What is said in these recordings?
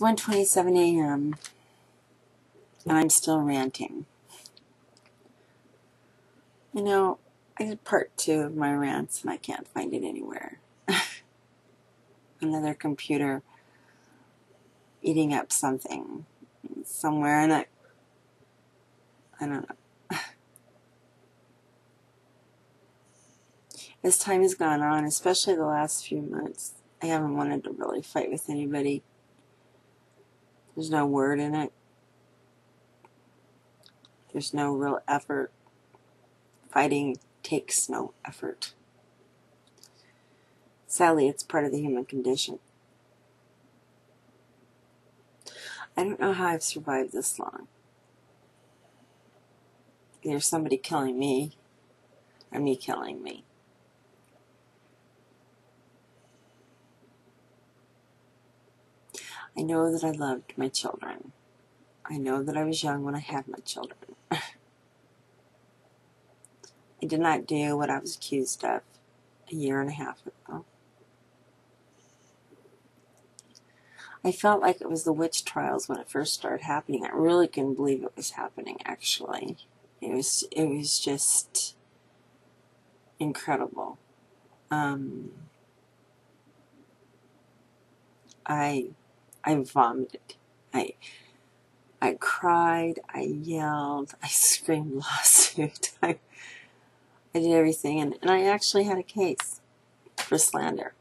1:27 a.m. and I'm still ranting. You know, I did part 2 of my rants and I can't find it anywhere. Another computer eating up something somewhere, and I don't know. As time has gone on, especially the last few months, I haven't wanted to really fight with anybody. There's no word in it. There's no real effort. Fighting takes no effort. Sadly, it's part of the human condition. I don't know how I've survived this long. Either somebody killing me or me killing me. I know that I loved my children. I know that I was young when I had my children. I did not do what I was accused of a year and a half ago. I felt like it was the witch trials when it first started happening. I really couldn't believe it was happening, actually. It was just incredible. I vomited. I cried, I yelled, I screamed lawsuit. I did everything, and I actually had a case for slander,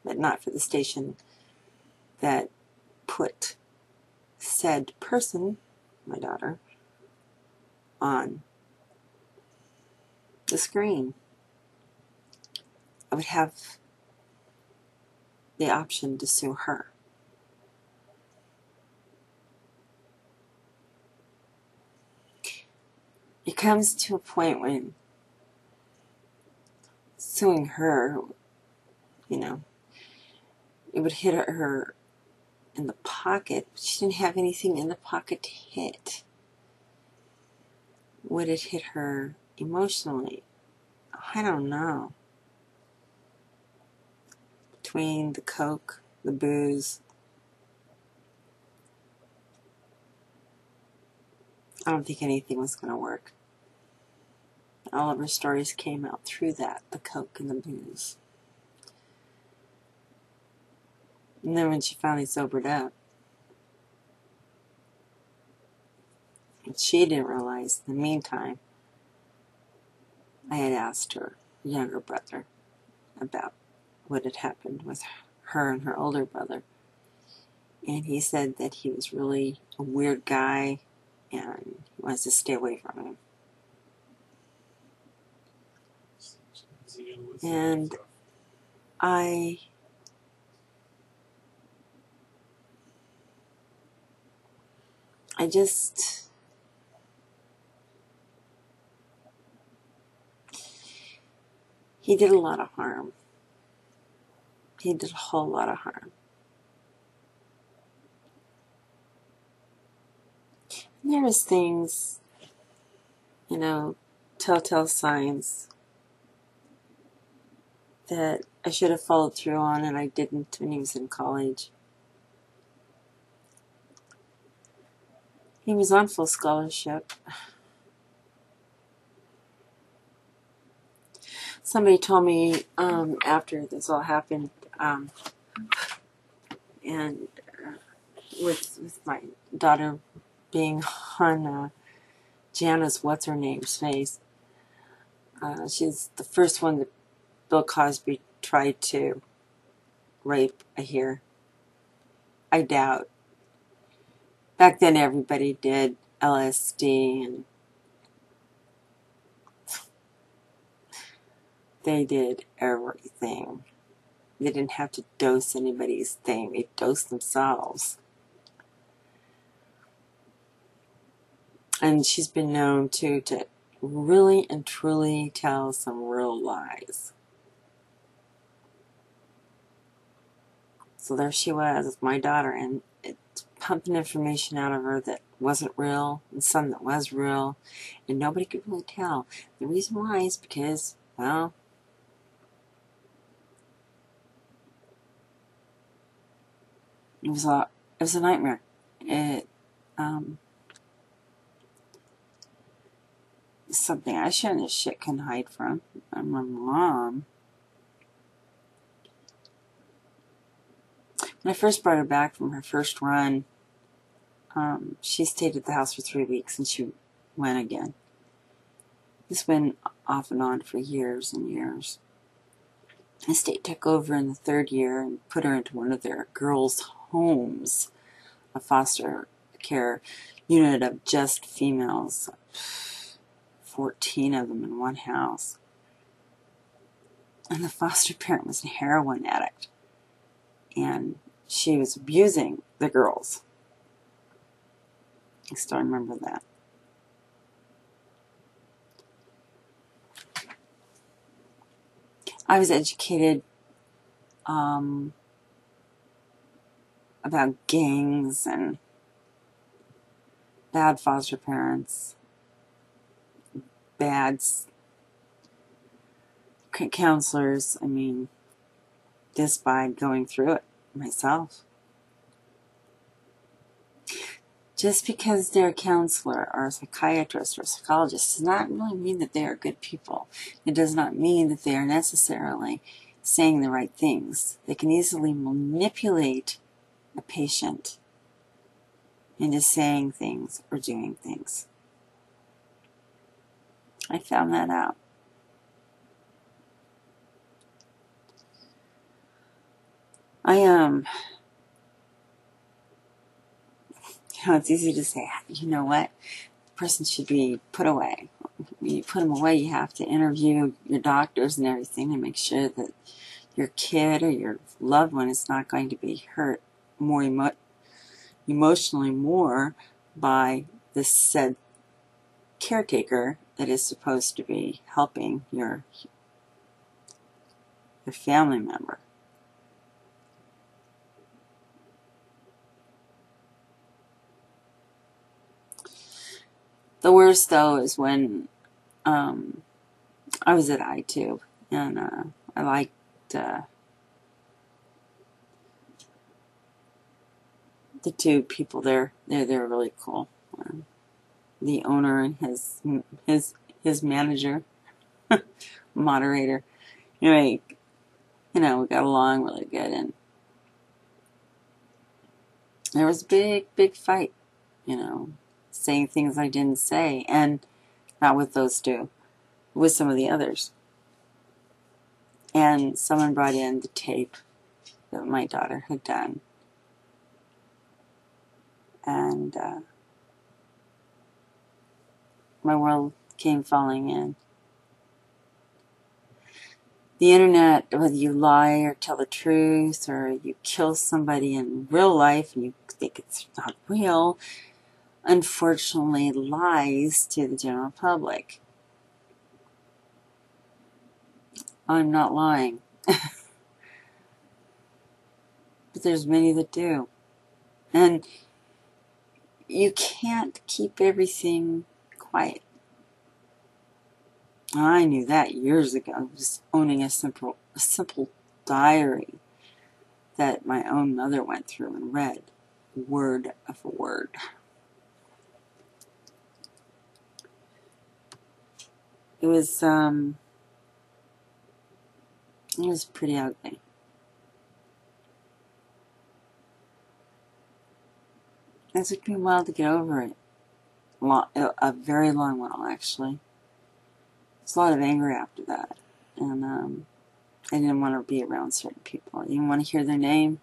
but not for the station that put said person, my daughter, on the screen. I would have the option to sue her. It comes to a point when suing her, you know, it would hit her in the pocket, but she didn't have anything in the pocket to hit. Would it hit her emotionally? I don't know. Between the coke, the booze, I don't think anything was going to work. All of her stories came out through that, the coke and the booze. And then when she finally sobered up, she didn't realize, in the meantime, I had asked her younger brother about what had happened with her and her older brother. And he said that he was really a weird guy and he wants to stay away from him. And I just, he did a lot of harm. He did a whole lot of harm. And there was things, you know, telltale signs that I should have followed through on and I didn't when he was in college. He was on full scholarship. Somebody told me after this all happened, and with my daughter being on Jana's what's-her-name's face, she's the first one that Bill Cosby tried to rape, I hear. I doubt. Back then everybody did LSD and they did everything. They didn't have to dose anybody's thing. They dosed themselves. And she's been known to really and truly tell some real lies. So there she was with my daughter, and it's pumping information out of her that wasn't real and some that was real, and nobody could really tell. The reason why is because, well, it was It was a nightmare. It something I shouldn't have shit can hide from. And my mom, when I first brought her back from her first run, she stayed at the house for 3 weeks and she went again. This went off and on for years and years. The state took over in the 3rd year and put her into one of their girls' homes, a foster care unit of just females, 14 of them in one house. And the foster parent was a heroin addict. And she was abusing the girls. I still remember that. I was educated about gangs and bad foster parents, bad counselors. I mean, just by going through it myself. Just because they're a counselor or a psychiatrist or a psychologist does not really mean that they are good people. It does not mean that they are necessarily saying the right things. They can easily manipulate a patient into saying things or doing things. I found that out. It's easy to say, you know what, the person should be put away. When you put them away, you have to interview your doctors and everything to make sure that your kid or your loved one is not going to be hurt more emotionally more by this said caretaker that is supposed to be helping your family member. The worst, though, is when I was at iTube, and I liked the 2 people there. They're really cool. The owner and his manager, moderator. Anyway, we got along really good, and there was a big fight, saying things I didn't say, and not with those 2, with some of the others. And someone brought in the tape that my daughter had done, and my world came falling in. The internet, whether you lie or tell the truth, or you kill somebody in real life and you think it's not real, unfortunately lies to the general public. I'm not lying. But there's many that do. And you can't keep everything quiet. I knew that years ago. I was owning a simple diary that my own mother went through and read word of word. It was pretty ugly. It took me a while to get over it. A very long while, actually. There's a lot of anger after that. And I didn't want to be around certain people. I didn't want to hear their name.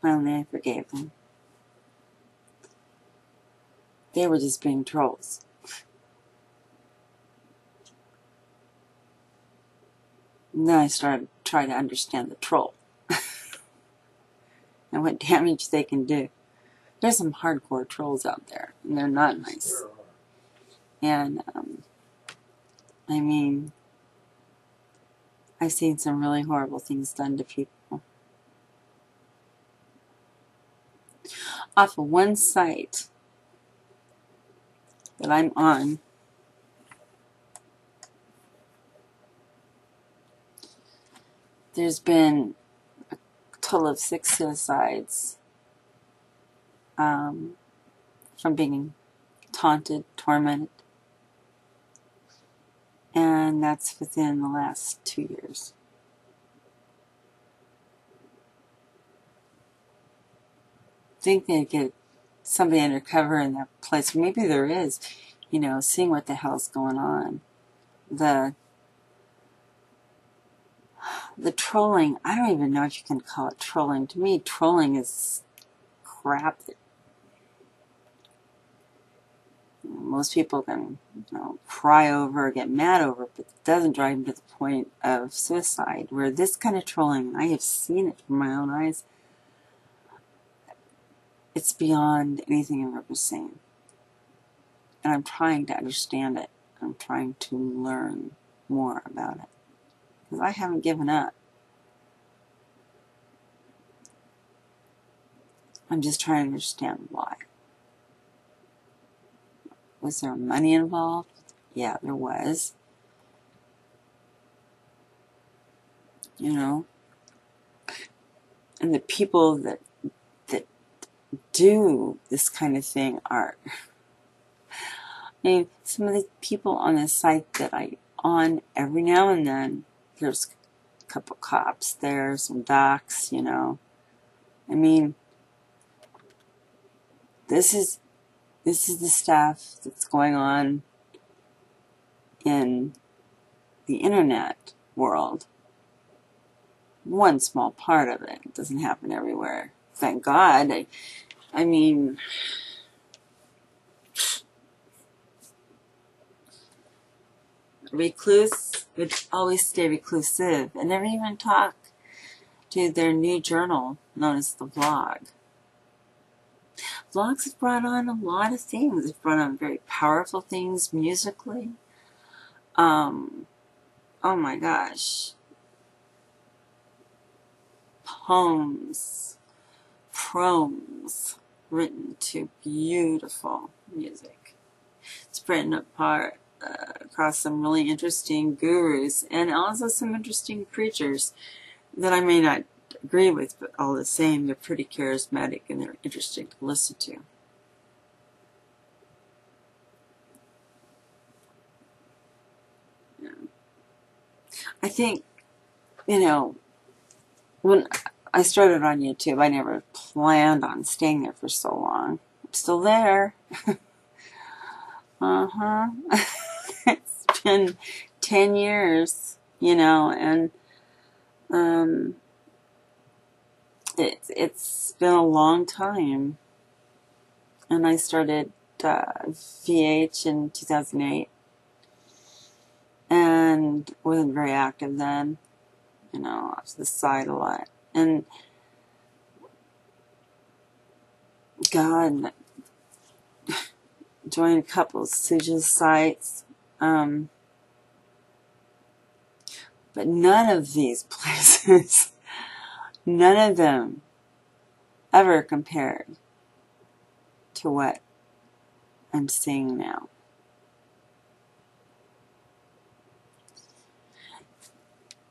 Finally, I forgave them. They were just being trolls. And then I started trying to understand the troll and what damage they can do. There's some hardcore trolls out there, and they're not nice. And, I mean, I've seen some really horrible things done to people. Off of one site that I'm on, there's been a total of 6 suicides from being taunted, tormented, and that's within the last 2 years. I think they get somebody undercover in that place. Maybe there is, seeing what the hell's going on. The trolling, I don't even know if you can call it trolling. To me, trolling is crap that most people can cry over or get mad over, but it doesn't drive them to the point of suicide. Where this kind of trolling, I have seen it from my own eyes, it's beyond anything I've ever seen. And I'm trying to understand it. I'm trying to learn more about it. Because I haven't given up. I'm just trying to understand why. Was there money involved? Yeah, there was. And the people that do this kind of thing are, some of the people on the site that I on every now and then, there's a couple cops there, some docs, this is the stuff that's going on in the internet world. One small part of it. It doesn't happen everywhere. Thank God. I mean, recluse would always stay reclusive and never even talk to their new journal known as the vlog. Vlogs have brought on a lot of things. They've brought on very powerful things musically. Oh my gosh. Poems, prose, written to beautiful music. It's written apart across some really interesting gurus and also some interesting preachers that I may not agree with, but all the same, they're pretty charismatic and they're interesting to listen to. Yeah. I think, when I started on YouTube, I never planned on staying there for so long. I'm still there. It's been 10 years, and it's been a long time. And I started VH in 2008 and wasn't very active then, off to the side a lot. And God, joined a couple of Sujas sites, but none of these places, none of them ever compared to what I'm seeing now.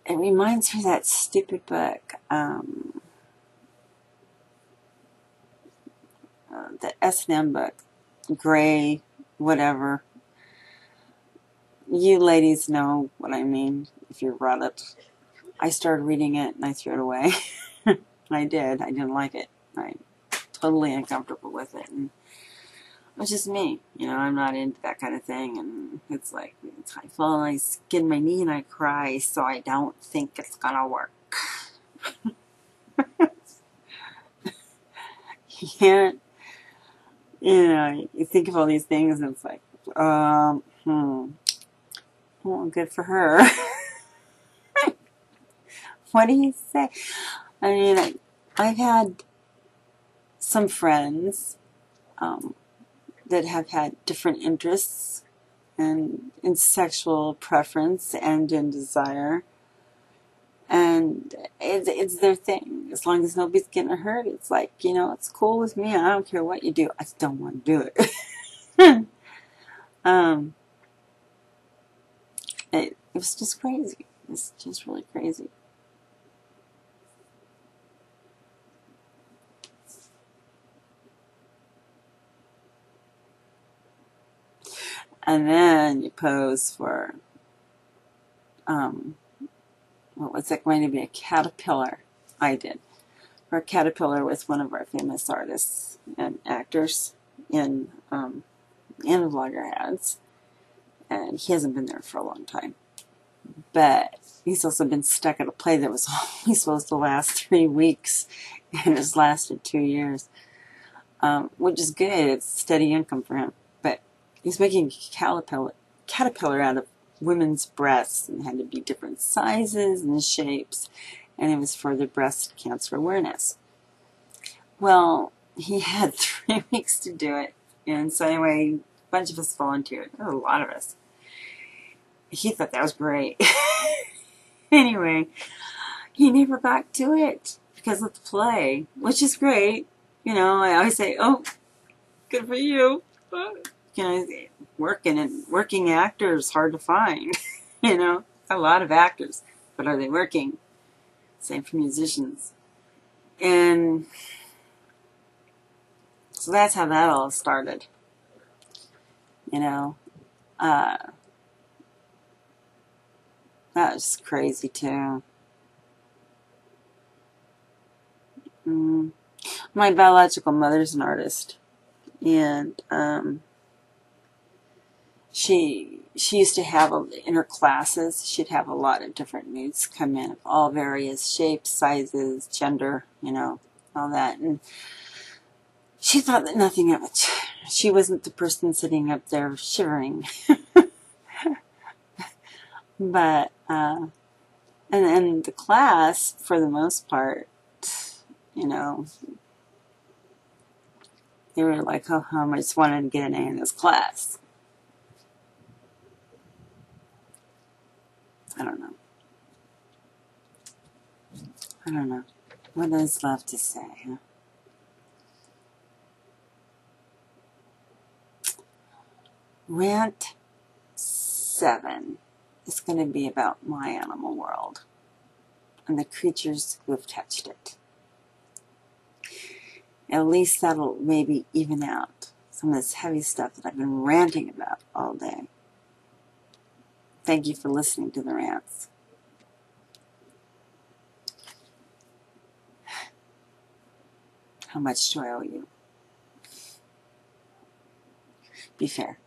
It reminds me of that stupid book, the S&M book, Gray, whatever. You ladies know what I mean if you read it. I started reading it and I threw it away. I did. I didn't like it. I'm totally uncomfortable with it. And it was just me. I'm not into that kind of thing. And it's like, I fall and I skin my knee and I cry, so I don't think it's going to work. You can't, you think of all these things and it's like, well, good for her. What do you say? I mean, I've had some friends that have had different interests and in sexual preference and in desire. And it's their thing. As long as nobody's getting hurt, it's like, it's cool with me. I don't care what you do. I just don't want to do it. It was just crazy. It's just really crazy. And then you pose for, what was it going to be, a caterpillar? I did. For a caterpillar with one of our famous artists and actors in vlogger ads. And he hasn't been there for a long time. But he's also been stuck at a play that was only supposed to last 3 weeks and has lasted 2 years, which is good. It's steady income for him. But he's making a caterpillar out of women's breasts, and had to be different sizes and shapes, and it was for the breast cancer awareness. Well, he had 3 weeks to do it, and so anyway, a bunch of us volunteered. There were a lot of us. He thought that was great. Anyway, he never got to it because of the play, which is great. You know, I always say, oh, good for you. But, you know, working actors hard to find. You know, a lot of actors, but are they working? Same for musicians. And so that's how that all started. You know, that was crazy too. My biological mother's an artist, and she used to have, in her classes, she'd have a lot of different nudes come in, of all various shapes, sizes, gender, you know, all that. And she thought that nothing of it. She wasn't the person sitting up there shivering. But, and the class, for the most part, you know, they were like, oh, I just wanted to get an A in this class. I don't know. I don't know. What is left to say, huh? Rant 7 is going to be about my animal world and the creatures who have touched it. At least that'll maybe even out some of this heavy stuff that I've been ranting about all day. Thank you for listening to the rants. How much do I owe you? Be fair.